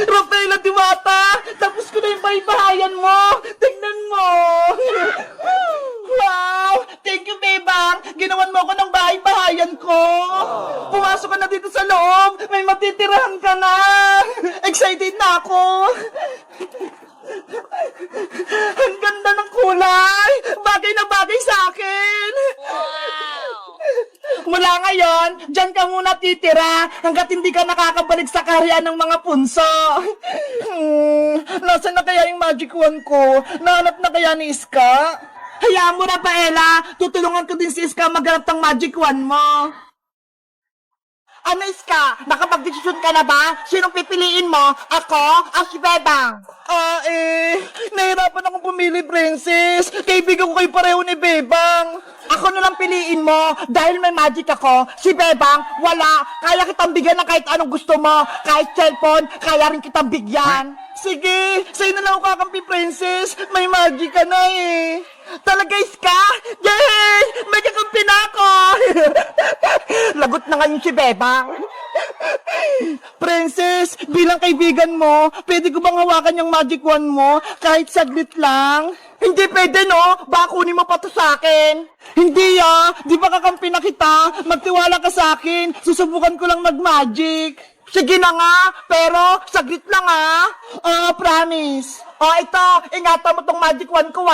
Rafaela Diwata, tapos ko na yung bahay-bahayan mo. Tignan mo. Wow! Thank you, Bebang. Ginawan mo ako ng bahay-bahayan ko. Pumasok ka na dito sa loob. May matitirahan ka na. Excited na ako. Ang ganda ng kulay. Bagay na bagay sa akin. Mula ngayon, dyan ka muna titira hanggat hindi ka nakakabalik sa kaharian ng mga punso. Nasaan na kaya yung magic wand ko? Nahanap na kaya ni Iska? Hayaan mo, Rafaela. Tutulungan ko din si Iska maghanap ng magic wand mo. Ano, Iska? Nakapag-desisyon ka na ba? Sinong pipiliin mo? Ako o si Bebang? Nahirapan akong pumili, Princess. Kaibigan ko kayo pareho ni Bebang. Ako na lang piliin mo. Dahil may magic ako, si Bebang, wala. Kaya kitang bigyan ng kahit anong gusto mo. Kahit cellphone, kaya rin kitang bigyan. Sige, sa'yo na lang ako kakampi, Princess. May magic ka na eh. Talaga, Iska? Yay! May kakampi na ako! Lagot na ngayon si Bebang. Princess, bilang kaibigan mo, pwede ko bang hawakan yung magic wand mo kahit saglit lang? Hindi pwede, no? Baka kunin mo pa to sa akin. Hindi di ba kakampi na kita? Magtiwala ka sa akin. Susubukan ko lang mag-magic. Sige na nga, pero saglit lang promise. Ito, ingatan mo tong magic wand ko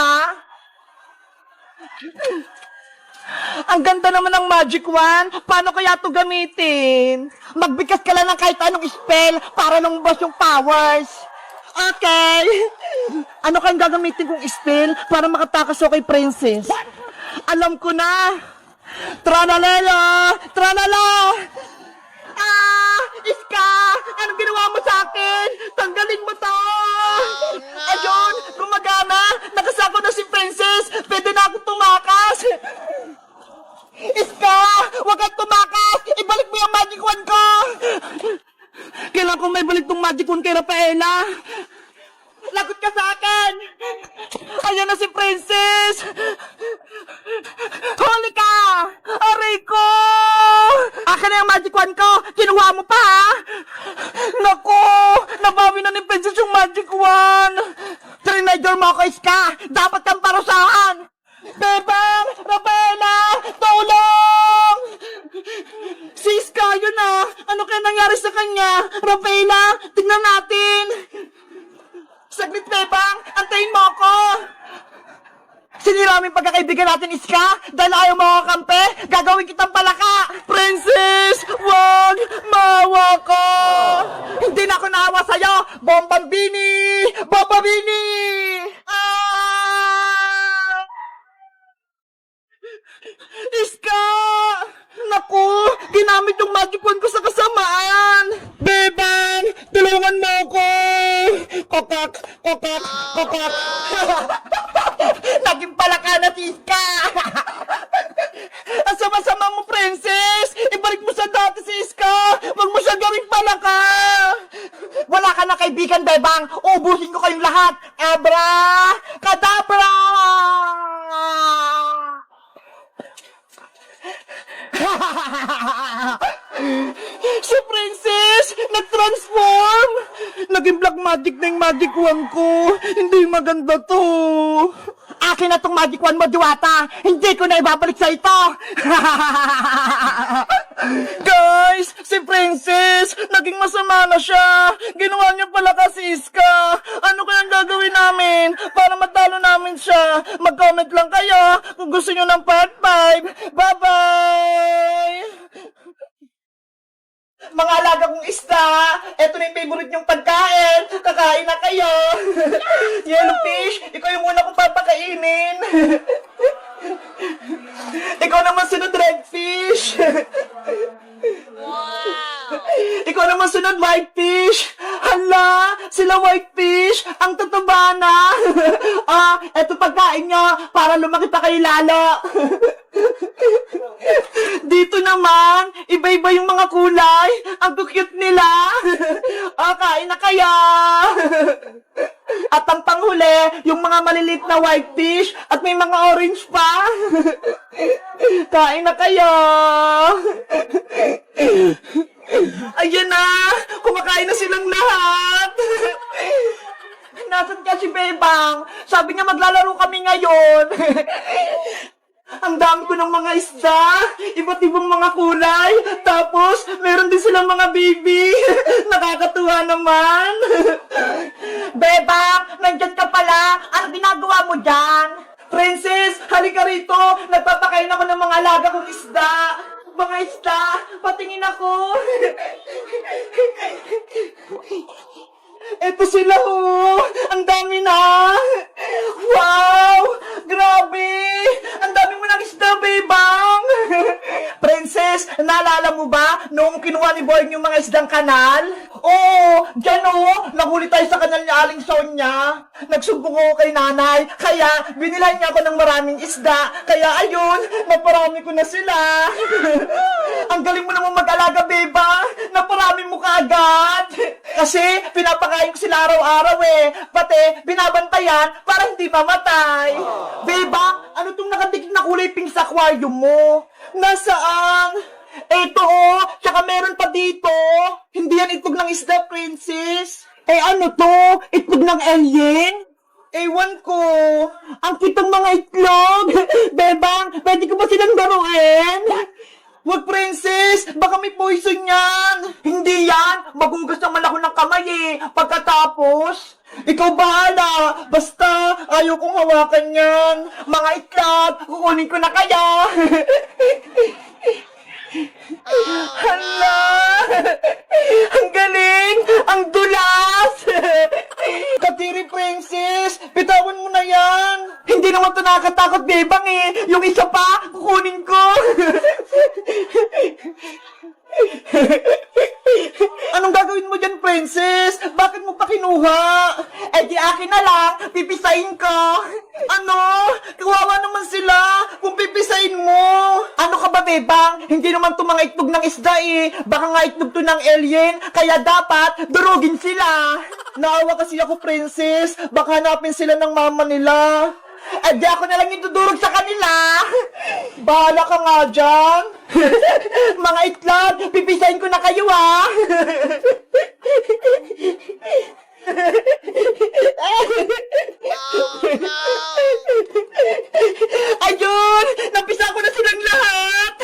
Ang ganda naman ng magic wand. Paano kaya ito gamitin? Magbigkas ka lang ng kahit anong spell para lumabas yung powers. Okay. Ano kayang gagamitin kong spell para makatakas ako kay Princess? Alam ko na. Tranalelo! Tranala! Iska! Anong ginawa mo sa akin? Tanggalin mo to! Ayun! Gumagana! Nakasako na si Princess! Pwede na akong tumakas! Iska! Huwag kang tumakas! Ibalik mo yung magic wand ko! Kailangan kong may balik tong magic wand kay Rafaela! Lagot ka sa akin! Ayan na si Princess! Huli ka! Aray ko! Akin na yung magic wand ko! Kinuha mo pa, Naku! Nabawi na ni Princess yung magic wand! Trinidor mo ako, Iska! Dapat kang parusahan! Bebang! Rafaela! Tulong! Si Iska, yun Ano kaya nangyari sa kanya? Rafaela, tingnan natin! Saglit, Bebang! Antayin mo ako! Sinira mo yung pagkakaibigan natin, Iska! Dahil ayaw mo ako kampe, gagawin kitang palaka! Princess! Wag! Maawa ko! Hindi na ako naawa sa'yo! Bombambini! Bombambini! Iska! Naku! Ginamit yung magic wand ko sa kasamaan! Bebang! Tulungan mo ako! Kokak! Kokak! Kokak! Naging palaka na si Iska! Ang sama-sama mo, Princess! Ibalik mo sa dati si Iska! Huwag mo siya gawing palaka! Wala ka na kaibigan, Bebang! Ubusin ko kayong lahat! Abra! Kadabra! Si Princess! Nag-transform! Naging black magic na yung magic wand ko! Hindi maganda to! Akin na tong magic wand mo, Diwata! Hindi ko na ibabalik sa ito! Guys! Si Princess! Naging masama na siya! Ginawa niya pala kasi Iska! Ano kayang gagawin namin para matalo namin siya? Mag-comment lang kayo kung gusto nyo ng part 5! Bye-bye! Mga alaga kong isda, eto na yung favorite nyong pagkain. Kakain na kayo. Yellowfish, ikaw yung muna kong papakainin. Ikaw naman sunod, redfish. Wow! Ikaw naman sunod, whitefish. Hala, sila whitefish, ang tataba na. Eto pagkain nyo, para lumaki pa kayo lalo. Dito naman, iba-iba yung mga kulay. Ang cute nila. Kain na kaya. At ang panghuli, yung mga maliliit na whitefish at may mga orange pa. Kain na kaya. Ayan na! Kumakain na silang lahat! Nasaan ka si Bebang? Sabi niya maglalaro kami ngayon. Ang dami ko ng mga isda, iba't ibang mga kulay, tapos meron din silang mga baby. Nakakatuwa naman. Bebang, nandyan ka pala. Ano ginagawa mo dyan? Princess, halika rito. Nagpapakain ako ng mga alaga kong isda. Mga isda, patingin ako. Eto sila oh! Ang dami na! Wow! Grabe! Ang dami mo ng isda, Bebang! Princess, naalala mo ba noong kinuha ni Boy yung mga isdang kanal? Oo! Diyan oh! Nahuli tayo sa kanal ni Aling Sonia. Nagsumbong ako kay nanay. Kaya, binilan niya ako ng maraming isda. Kaya ayun, naparami ko na sila. Ang galing mo naman mag-alaga, Beba! Naparami mo kaagad! Kasi, pinapakain ko sila araw-araw eh. Pati, binabantayan para hindi mamatay. Beba, ano tong nakatikit na kulay pink sa aquarium mo? Nasaan? Eto oh, tsaka meron pa dito. Hindi yan itlog ng isda, Princess. Eh ano to? Itlog ng alien? Ewan ko. Ang kitang mga itlog. Bebang, pwede ko ba silang daruin? Wag, Princess! Baka may poison yan! Hindi yan! Magugas naman ako ng kamay eh! Pagkatapos, ikaw bahala! Basta, ayaw kong hawakan yan! Mga itlog, kukunin ko na kaya! Hala! Ang galing! Ang dulas! Katiri, Princess! Bitawan mo na yan! Hindi naman ito nakakatakot, Bebang eh! Yung isa pa, kukunin ko! Anong gagawin mo dyan, Princess? Bakit mo pa kinuha? Eh di akin na lang, pipisain ko. Ano? Kawawa naman sila kung pipisain mo. Ano ka ba, Bebang? Hindi naman to mga itlog ng isda eh. Baka nga itlog to ng alien, kaya dapat durugin sila. Naawa kasi ako, Princess. Baka hanapin sila ng mama nila. Eh di ako na lang itudurog sa kanila. Bahala ka nga dyan. Mga itlog, pipisain ko na kayo ah. Ayun! Napisa ko na silang lahat!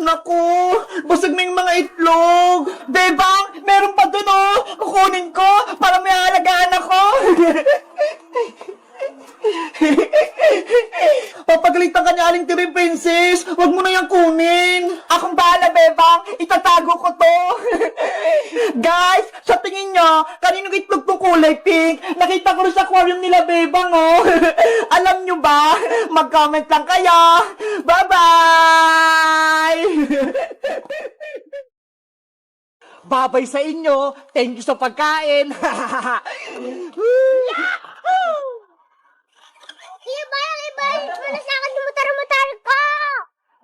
Naku! Busog na yung mga itlog! Bebang! Meron pa dun oh! Kukunin ko para may alagaan ako! Papagalitan ka ni Aling Tiri, Princess! Huwag mo na yung kunin! Akong bahala, Bebang! Itatago ko to! Guys, sa tingin nyo, kaninong itlog tong kulay pink? Nakita ko rin sa aquarium nila, Bebang, oh! Alam nyo ba? Mag-comment lang kayo! Bye-bye! Babay sa inyo! Thank you sa pagkain! Iba, wala sa akin mutar-mutar ko!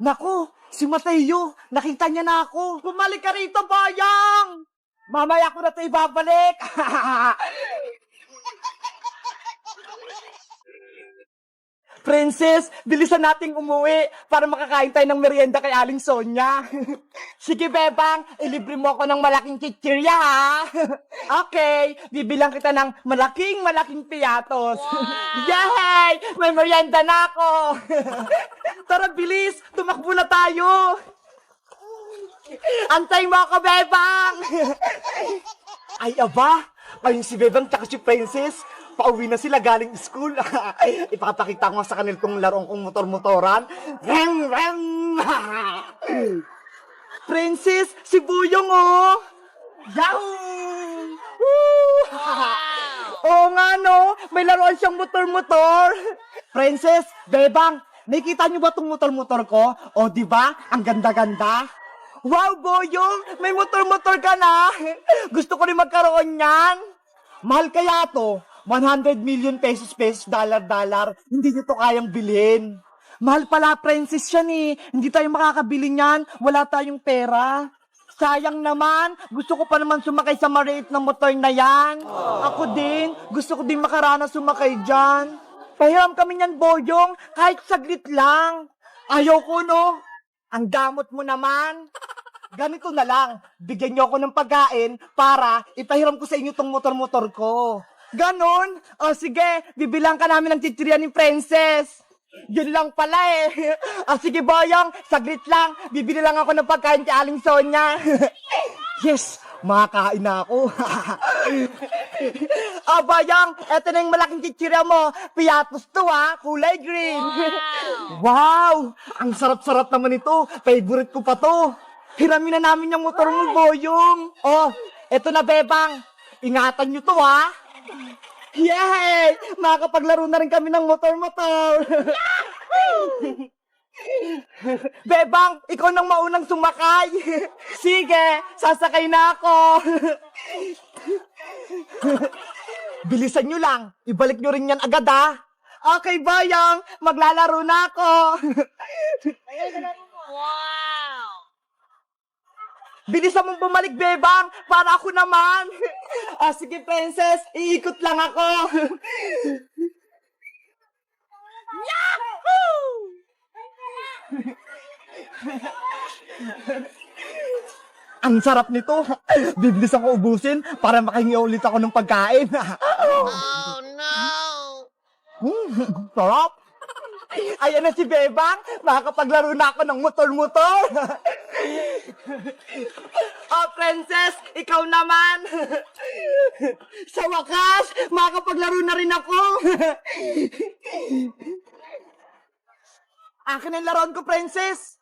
Naku, si Mateo, nakita niya na ako. Bumalik ka rito, Bayang! Mamaya ko na ito ibabalik. Princess, bilisan nating umuwi para makakain tayo ng merienda kay Aling Sonia. Sige, Bebang, ilibre mo ako ng malaking chichirya, ha? Okay, bibilang kita ng malaking piatos. Wow! Yay! May merienda na ako. Tara, bilis, tumakbo na tayo. Antay mo ako, Bebang. Ay, aba, ayun si Bebang tsaka si Princess. Pauwi na sila galing school. Ipapakita ko sa kanil kong larong kong motor-motoran. Rem, rem! Princess, si Buyong, oh! Yahoo! Oo nga, no? May laruan siyang motor-motor. Princess, Bebang, nakita niyo ba tong motor-motor ko? O, di ba? Ang ganda-ganda. Wow, Boyong! May motor-motor ka na! Gusto ko rin magkaroon yan. Mahal kaya to? 100 million pesos, dollar, hindi nyo to kayang bilhin. Mahal pala, Princess yan eh. Hindi tayo makakabili niyan. Wala tayong pera. Sayang naman. Gusto ko pa naman sumakay sa maliit na motor na yan. Ako din. Gusto ko din makaranas sumakay dyan. Pahiram kami niyan, Boyong. Kahit saglit lang. Ayaw ko, no? Ang damot mo naman. Ganito na lang, bigyan niyo ako ng pagkain para ipahiram ko sa inyo tong motor-motor ko. Ganon? O sige, bibilang ka namin ng chichirya ni Princess. Yun lang pala eh. O sige, Boyong, saglit lang. Bibili lang ako ng pagkain kay Aling Sonia. Yes, makakain na ako. Boyong, eto na yung malaking chichirya mo. Piatos to kulay green. Wow, ang sarap-sarap naman ito. Favorite ko pa to. Hiramin na namin yung motor mo, Boyong. Oh, eto na, Bebang. Ingatan nyo to, Yay! Makakapaglaro na rin kami ng motor-motor. Bebang, ikaw nang maunang sumakay. Sige, sasakay na ako. Bilisan nyo lang. Ibalik nyo rin yan agad, Okay, Boyong. Maglalaro na ako. Wow! Bilisan mong bumalik, Bebang, para ako naman. Sige, Princess, iikot lang ako. Yahoo! Ang sarap nito. Bibilisan ko ubusin para makahingi ulit ako ng pagkain. Oh no! Sarap. Ayan na si Bebang. Makakapaglaro na ako ng motor-motor. Princess, ikaw naman. Sa wakas, makakapaglaro na rin ako. Akin ang laruan ko, Princess.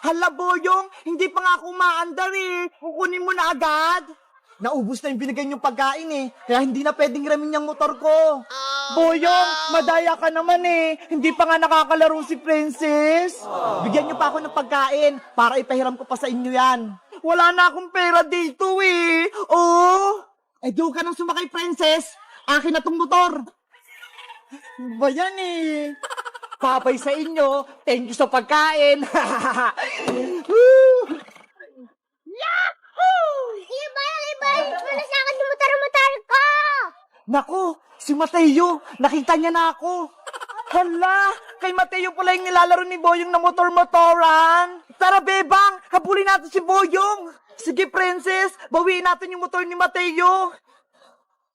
Hala, Boyong, hindi pa nga ako umaandar Kukunin mo na agad. Naubos na yung binigay niyong pagkain kaya hindi na pwedeng ramin yung motor ko. Boyong, madaya ka naman Hindi pa nga nakakalaro si Princess. Bigyan niyo pa ako ng pagkain para ipahiram ko pa sa inyo yan. Wala na akong pera dito Oh, doon ka nang sumakay, Princess. Akin na tong motor. Ba yan Papay sa inyo. Thank you sa pagkain. Ibalik mo na sa akin yung motor-motor ko! Naku, si Mateo, nakita niya na ako. Hala, kay Mateo pala yung nilalaro ni Boyong na motor-motoran. Tara, Bebang, habulin natin si Boyong. Sige, Princess, bawiin natin yung motor ni Mateo.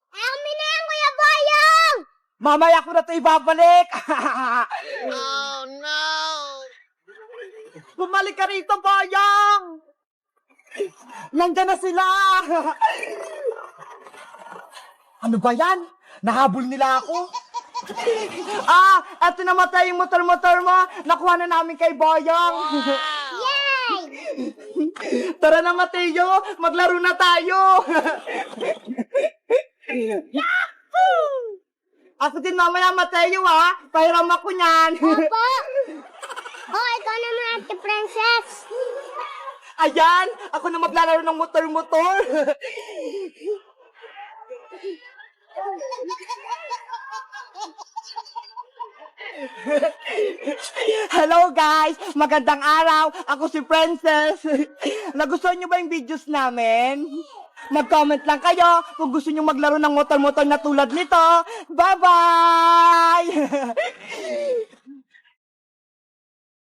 Amin na yan, Kuya Boyong! Mamaya ko na ito ibabalik. Oh no! Bumalik ka rito, Boyong. Nandyan na sila. Ano ba yan? Nahabol nila ako. Eto namatay yung motor-motor mo. Nakuha na namin kay Boyong. Yay! Tara na, Mateo. Maglaro na tayo. Ako din mamaya, Mateo, pahiram ako niyan. Opo! Ikaw naman, Ate Princess. Ayan, ako na maglalaro ng motor-motor. Hello guys! Magandang araw! Ako si Princess! Nagustuhan nyo ba yung videos namin? Mag-comment lang kayo kung gusto nyo maglaro ng motor-motor na tulad nito. Bye-bye!